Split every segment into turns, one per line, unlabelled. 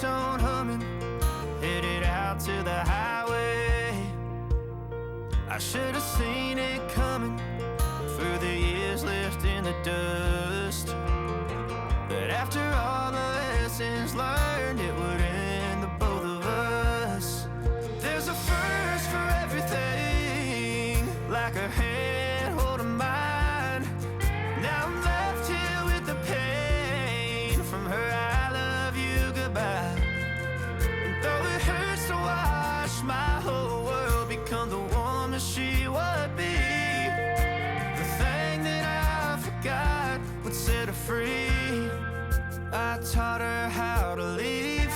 ringtone humming, headed out to the highway. I should have seen it coming, through the years left in the dust, that after all the lessons learned, it would end the both of us. There's a first for everything, like her hand holding mine. Now I'm left here with the pain from her I love you goodbye. And though it hurts to watch my whole world become the woman she would be, the thing that I forgot would set her free. I taught her how to leave.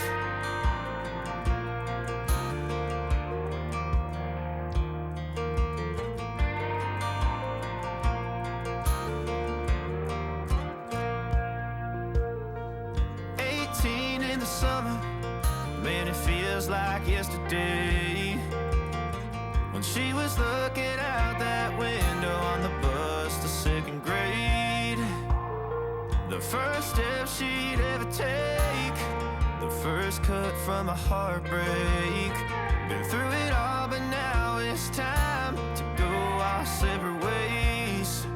18 in the summer, man, it feels like yesterday, when she was looking out that window on the bus to second grade. The first step she'd ever take, the first cut from a heartbreak. Been through it all, but now it's time to go our separate ways.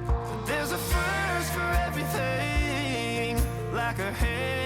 There's a first for everything, like her hand